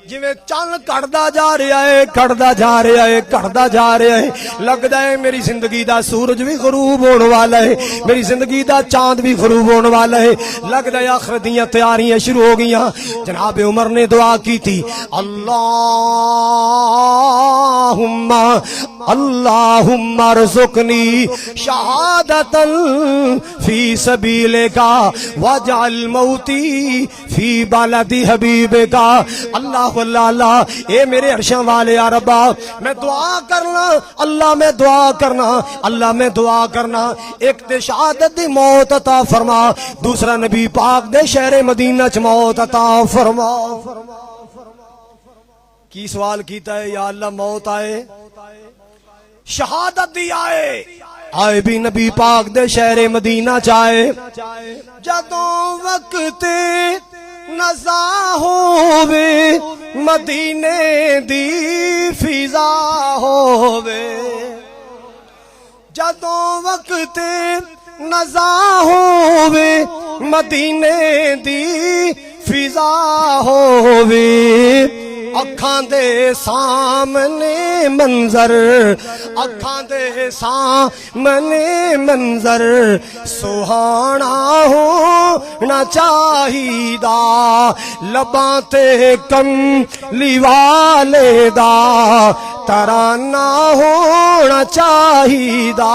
جویں چن کٹدا جا رہا ہے کٹدا جا رہا ہے کٹدا جا رہا ہے لگدا ہے میری زندگی دا سورج بھی غروب ہونے والا ہے میری زندگی دا چاند بھی غروب ہونے والا ہے لگدا ہے آخرت دیاں تیاریاں شروع ہو گئیاں جناب عمر نے دعا کی تھی اللہم ارزقنی شہادتا فی سبیلک واجعل موتی فی بالد حبیبک اللہ اللہ اللہ اے میرے عرشاں والے یا ربا میں دعا کرنا اللہ میں دعا کرنا اللہ میں دعا کرنا ایک تے شہادت دی موت عطا فرما دوسرا نبی پاک دے شہر مدینہ چ موت عطا فرما کی سوال کیتا ہے یا اللہ موت آئے شہادت دی آئے بھی نبی پاک دے شہر مدینہ چائے جدوں وقت نزا ہووے مدینے دی فضا ہووے جدوں وقت نزا ہووے مدینے دی فضا ہووے اکھاں دے سامنے منظر اکھاں دے سامنے منظر سہانا ہونا چاہیدا لباں تے کملی والے دا ترانہ ہونا چاہیدا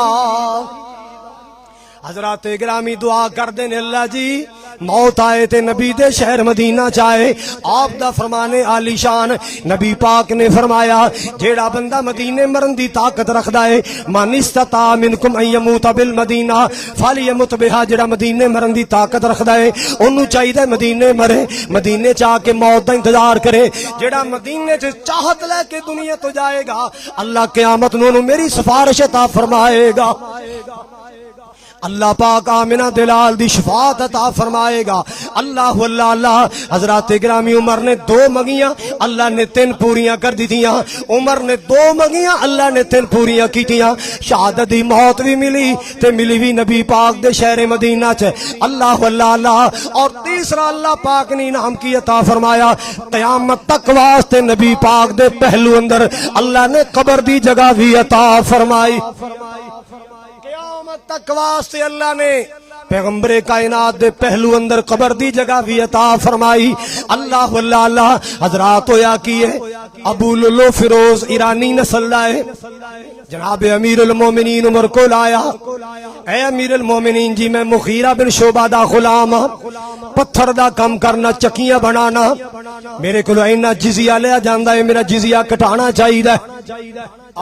حضرات گرامی دعا کر دیں اللہ جی موت آئے تے نبی دے شہر مدینہ چاہے آپ دا فرمانے عالی شان نبی پاک نے فرمایا جیڑا بندہ مدینے مرن دی طاقت رکھدا ہے من استطاع منکم ان یموت بالمدینہ فلیمت بہا جیڑا مدینے مرن دی طاقت رکھدا ہے اونوں چاہیے مدینے مرے مدینے چا کے موت دا انتظار کرے جیڑا مدینے چ چاہت لے کے دنیا تو جائے گا اللہ قیامت نوں میری سفارش عطا فرمائے گا اللہ پاک آمنہ دلال دی شفاعت عطا فرمائے گا۔ اللہ اللہ اللہ۔ حضرات گرامی عمر نے 2 منگیاں، اللہ نے 3 پوریاں کر دیتیاں۔ عمر نے 2 منگیاں، اللہ نے 3 پوریاں کیتیاں۔ شہادت دی موت بھی ملی تے ملی بھی نبی پاک دے شہر مدینہ چ۔ اللہ اللہ اللہ۔ اور تیسرا اللہ پاک نے انعام کی عطا فرمایا، قیامت تک واسطے نبی پاک دے پہلو اندر اللہ نے قبر دی جگہ بھی عطا فرمائی۔ قیامت تک واسطے اللہ نے پیغمبر کائنات دے پہلو اندر قبر دی جگہ بھی عطا فرمائی۔ اللہ اللہ اللہ۔ حضرات ہویا کیے ابو لولو فیروز ایرانی نسل لائے، جناب امیر المومنین عمر کو لایا، اے امیر المومنین جی میں مغیرہ بن شعبہ دا غلام، پتھر دا کم کرنا، چکیاں بنانا، میرے کو اینا جزیہ لیا جاندہ ہے، میرا جزیہ کٹانا چاہیے۔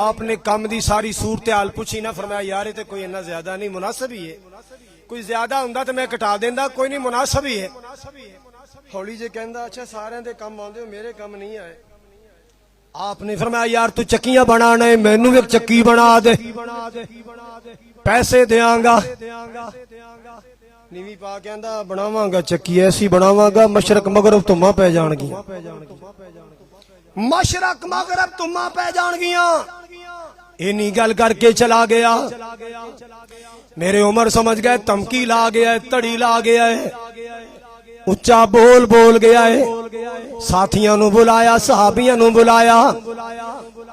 آپ نے کم دی ساری صورتحال پوچھی نہ، فرمایا یار تے کوئی اتنا زیادہ نہیں، مناسب ہی ہے، کوئی زیادہ ہوندا تو میں کٹا دیندا، کوئی نہیں مناسب ہی ہے۔ ہولی جے کہندا اچھا سارے دے کم آندے ہو، میرے کم نہیں آئے۔ آپ نے فرمایا یار تو چکیاں بنانا ہے، مینوں ایک چکی بنا دے، پیسے دیاں گا۔ نیوی پا کہندا بناواں گا چکی ایسی بناواں گا مشرق مغرب تو ماں پہ جان گیاں، مشرق مغرب تو ماں پہ جان گیاں۔ اینی گل کر کے چلا گیا۔ میرے عمر سمجھ گئے تمکی لا گیا ہے، تڑی لا گیا ہے، اچھا بول بول گیا ہے۔ ساتھیاں نو بلایا، صحابیاں نو بلایا،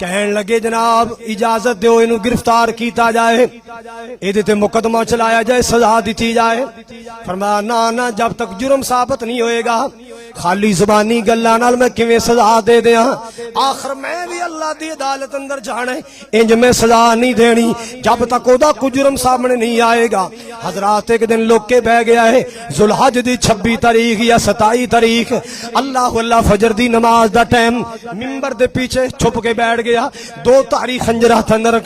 کہن لگے جناب اجازت دیو اینو گرفتار کیتا جائے، ایدے تے مقدمہ چلایا جائے، سزا دیتی جائے۔ فرمایا نا نا، جب تک جرم ثابت نہیں ہوئے گا خالی زبانی گلاں نال میں کیویں سزا دے دیاں؟ آخر میں بھی اللہ دی عدالت اندر جانا ہے، انج میں سزا نہیں دینی جب تک اودا کوئی جرم سامنے نہیں آئے گا۔ حضرات ایک دن لوگ کے بہ گیا ہے، ذوالحج دی 26 تاریخ یا 27 تاریخ، اللہ اللہ فجر دی نماز دا ٹائم، منبر دے پیچھے چھپ کے بیٹھ گیا، 2 تاری خنجر ہاتھ اندر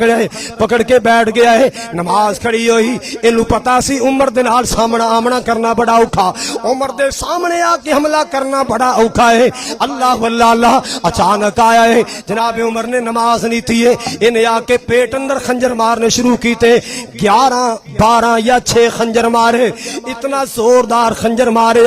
پکڑ کے بیٹھ گیا ہے، نماز کھڑی ہوئی، اینو پتا سی عمر دے نال سامنا آمنا کرنا بڑا اوکھا، عمر دے سامنے آ کے حملہ کرنا بڑا اوکھا ہے۔ اللہ اللہ اللہ۔ اچانک آیا ہے، جناب عمر نے نماز نہیں تھی ہے، انہیں آ کے پیٹ اندر خنجر مارنے شروع کیتے، 11 12 یا 6 خنجر مارے، اتنا زوردار خنجر مارے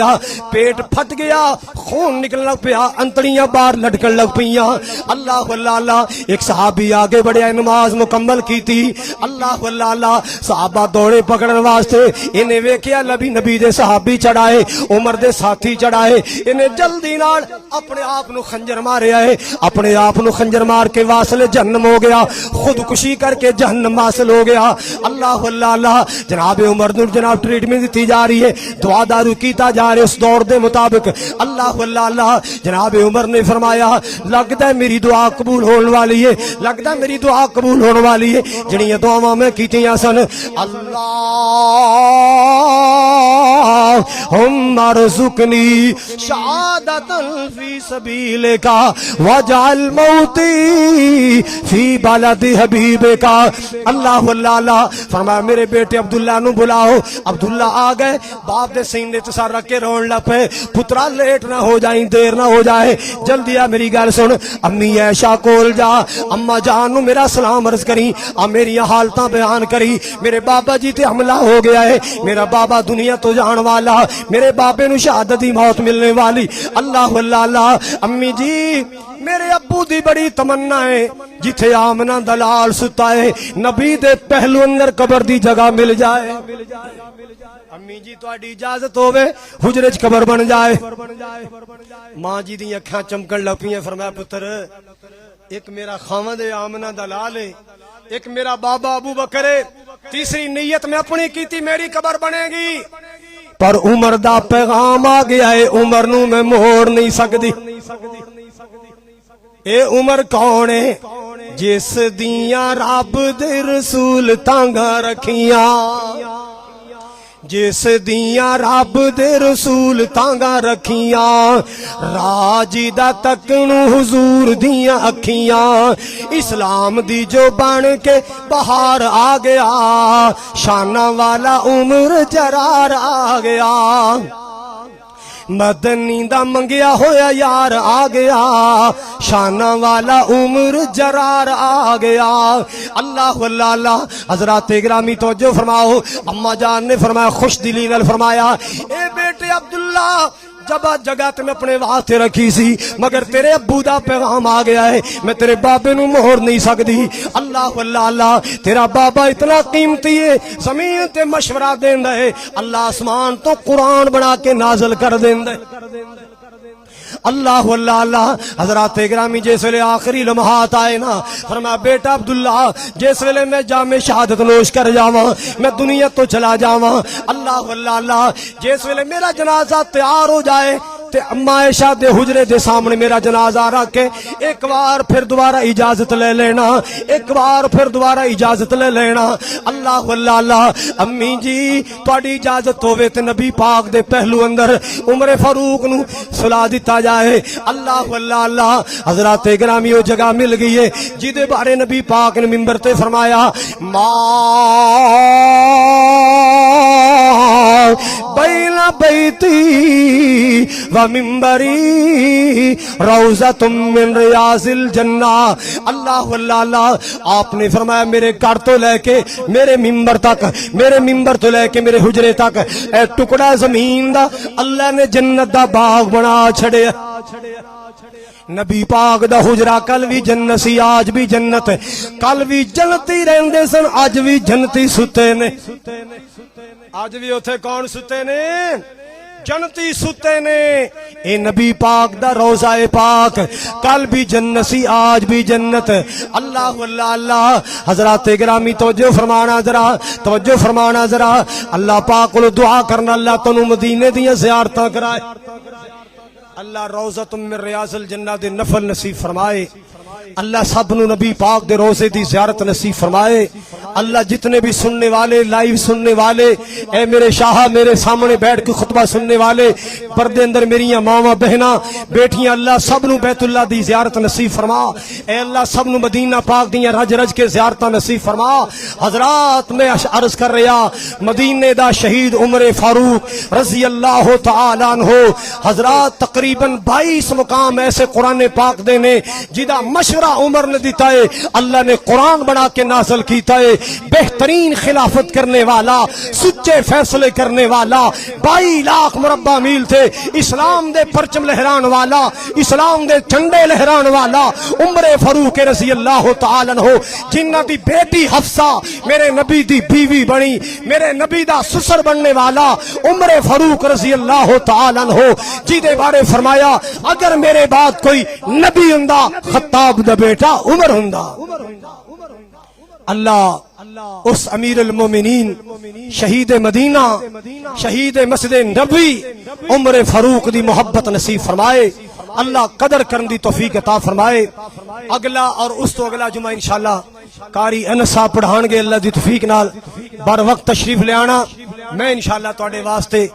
پیٹ پھٹ گیا، خون نکلنے لگ پیا، انتڑیاں باہر لٹکن لگ پیاں۔ اللہ اللہ اللہ۔ ایک صحابی آگے بڑھیا، نماز مکمل کی تھی، اللہ اللہ اللہ۔ صحابہ دوڑے پکڑن واسطے، انہیں ویکھیا نبی دے صحابی چڑھائے، عمر دے ساتھی چڑھائے، انہیں جلدی نال اپنے آپ نو خنجر مارے آئے، اپنے آپ نو خنجر مار کے واصل جہنم ہو گیا، خودکشی کر کے جہنم حاصل ہو گیا۔ اللہ اللہ اللہ۔ جناب عمر نو جناب ٹریٹمنٹ دیتی جا رہی ہے، دعا دارو کیتا جا رہے اس دور دے مطابق۔ اللہ اللہ اللہ۔ جناب عمر نے فرمایا لگتا ہے میری دعا قبول ہونے والی ہے، لگتا ہے میری دعا قبول ہونے والی ہے، جنہی دعاواں میں کیتیاں سن۔ اللہ ہم ارزقنی شہادت فی سبیلک واجعل موتی فی بلد حبیبک۔ اللہ اللہ اللہ۔ فرمایا میرے بیٹے عبداللہ نو بلاؤ۔ عبداللہ آ گئے، باپ دے سینے تے سر رکھ کے رون لگ پے، پترا لیٹ نہ ہو جائیں، دیر نہ ہو جائے، جلدی آ میری گل سن، امی عائشہ کول جا، اما جان نو میرا سلام عرض کری، آ میری حالتاں بیان کری، میرے بابا جی تے حملہ ہو گیا ہے، میرا بابا دنیا تو جان والا، میرے بابے نو شہادت دی موت ملنے والی۔ اللہ اللہ اللہ۔ امی جی میرے ابو دی بڑی تمنا ہے جتھے آمنہ دلال ستا ہے نبی دے پہلو اندر قبر دی جگہ مل جائے۔ امی جی تواڈی اجازت ہوے حجرے چ قبر بن جائے۔ ماں جی دی اکھاں چمکن لگ پیاں، فرمایا پتر ایک میرا خاوند آمنہ دلال ہے، ایک میرا بابا ابو بکر ہے، تیسری نیت میں اپنی کیتی میری قبر بنے گی، پر عمر دا پیغام آ گیا ہے، عمر نو میں موڑ نہیں سکدی۔ اے عمر کون ہے؟ جس دیاں رب دے رسول تانگا رکھیاں، جس دیاں رب دے رسول تانگا رکھیاں، راجی دا تکنو حضور دیاں اکھیاں، اسلام دی جو بن کے بہار آ گیا، شانہ والا عمر جرار آ گیا۔ مدنی دا منگیا ہویا یار آ گیا شانہ والا عمر جرار آ گیا اللہ اللہ اللہ حضرات گرامی توجہ فرماؤ اما جان نے فرمایا خوش دلی نال فرمایا اے بیٹے عبداللہ جب جگہ تے میں اپنے واسطے رکھی سی مگر تیرے ابو دا پیغام آ گیا ہے میں تیرے بابے نو مہر نہیں سکتی اللہ اللہ اللہ تیرا بابا اتنا قیمتی ہے زمین تے مشورہ دیندا ہے اللہ آسمان تو قرآن بنا کے نازل کر دیندا ہے اللہ اللہ اللہ حضرات گرامی جس ویلے آخری لمحات آئے نا فرمایا بیٹا عبداللہ جس ویلے میں جام شہادت نوش کر جاواں میں دنیا تو چلا جاواں اللہ اللہ اللہ جس ویلے میرا جنازہ تیار ہو جائے تے اما عائشہ دے حجرے دے سامنے میرا جنازہ رکھ کے ایک بار پھر دوبارہ اجازت لے لینا ایک بار پھر دوبارہ اجازت لے لینا اللہ اللہ اللہ امی جی تہاڈی اجازت ہوے تے نبی پاک دے پہلو اندر عمر فاروق نو سلا دتا جائے اللہ اللہ اللہ حضرات گرامی وہ جگہ مل گئی ہے جدے بارے نبی پاک نے منبر تے فرمایا ما بین بیتی ومنبری روضۃ من ریاض الجنہ اللہ اللہ اللہ آپ نے فرمایا میرے گھر تو لے کے میرے منبر تک میرے منبر تو لے کے میرے حجرے تک اے ٹکڑا زمین دا اللہ نے جنت دا باغ بنا چھڑیا نبی پاک دا حجرہ کل بھی جنت سی آج بھی جنت کل بھی جنتی رہندے سن آج بھی جنتی ستے نے آج بھی اوتھے کون ستے نے جنتی ستے نے اے نبی پاک دا روضہ پاک کل بھی جنت سی آج بھی جنت اللہ اللہ اللہ حضرات گرامی توجہ فرمانا ذرا اللہ پاک کو دعا کرنا اللہ تنو مدینے دیاں زیارتاں کرائے اللہ روضۃ من ریاض الجنہ دے نفل نصیب فرمائے اللہ سب نو نبی پاک دے روزے دی زیارت نصیب فرمائے اللہ جتنے بھی سننے والے لائیو سننے والے اے میرے شاہ میرے سامنے بیٹھ کے خطبہ سننے والے پردے اندر میریاں ماواں بہناں بیٹیاں اللہ سب نو بیت اللہ دی زیارت نصیب فرما اے اللہ سب نو مدینہ پاک دیاں رج رج کے زیارتاں نصیب فرما حضرات میں عرض کر رہا مدینے دا شہید عمر فاروق رضی اللہ تعالی عنہ حضرات تقریباً 22 مقام ایسے قرآن پاک دے نے جدا مشورہ عمر نے دیتا ہے اللہ نے قرآن بنا کے نازل کیتا ہے بہترین خلافت کرنے والا سچے فیصلے کرنے والا 22 لاکھ مربع میل تھے اسلام دے پرچم لہران والا اسلام دے جھنڈے لہران والا عمر فاروق رضی اللہ تعالی عنہ جنہ دی بیٹی حفصہ میرے نبی دی بیوی بنی میرے نبی دا سسر بننے والا عمر فاروق رضی اللہ تعالی عنہ جی دے بارے فرمایا اگر میرے بعد کوئی نبی ہوندا خطاب دا بیٹا عمر ہوندا اللہ اس امیر المومنین شہید مدینہ شہید مسجد نبوی عمر فاروق دی محبت نصیب فرمائے اللہ قدر کرن دی توفیق عطا فرمائے اگلا اور اس تو اگلا جمعہ انشاءاللہ قاری انس صاحب پڑھان گے اللہ دی توفیق نال بر وقت تشریف لے آنا میں انشاءاللہ تواڈے واسطے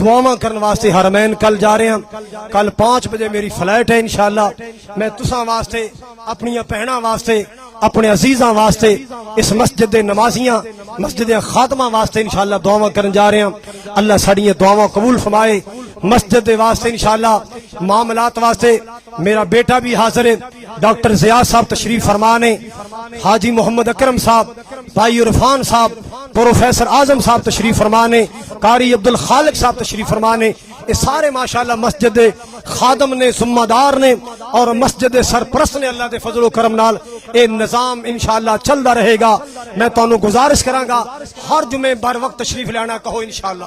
دعاواں کرن واسطے حرمین کل جا رہے ہیں کل 5 بجے میری فلائٹ ہے انشاءاللہ میں تساں واسطے اپنی بہناں واسطے اپنے عزیزاں واسطے اس مسجد دے نمازیاں مسجد خاتمہ واسطے انشاءاللہ دعاواں کرن جا رہے ہیں اللہ ساڈیاں دعاواں قبول فرمائے مسجد دے واسطے انشاءاللہ معاملات واسطے میرا بیٹا بھی حاضر ہے ڈاکٹر زیاد صاحب تشریف فرمانے حاجی محمد اکرم صاحب بھائی عرفان صاحب پروفیسر اعظم صاحب تشریف فرمانے قاری عبد الخالق صاحب تشریف فرمانے یہ سارے ماشاءاللہ مسجد خادم نے ذمہ دار نے اور مسجد سرپرست نے اللہ دے فضل و کرم نال اے نظام انشاءاللہ چلدا رہے گا میں تانوں گزارش کراں گا ہر جمعے بر وقت تشریف لانا کہو انشاءاللہ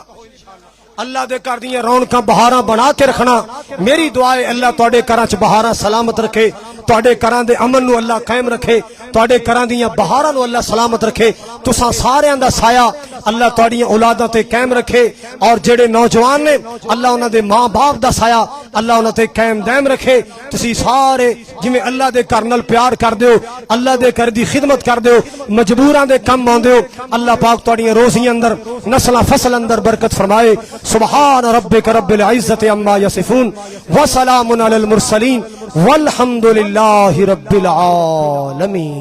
اللہ دے کر دیاں رونقاں بہاراں بنا کے رکھنا میری دعا ہے اللہ تواڈے گھراں چ بہاراں سلامت رکھے تواڈے گھراں دے امن نو اللہ قائم رکھے تواڈے گھراں دیاں بہاراں نو اللہ سلامت رکھے تساں ساریاں دا سایہ اللہ تواڈیاں اولاداں تے قائم رکھے اور جڑے نوجوان نے اللہ انہاں دے ماں باپ دا سایہ اللہ انہاں تے قائم دائم رکھے تسی سارے جویں اللہ دے گھر نال پیار کر دیو اللہ دے گھر دی خدمت کر دیو مجبوراں دے کم آندے ہو اللہ پاک تواڈیاں روزیاں اندر نسلاں فصل اندر برکت فرمائے سبحان ربک رب العزت عما یصفون وسلام علی المرسلین والحمد للہ رب العالمین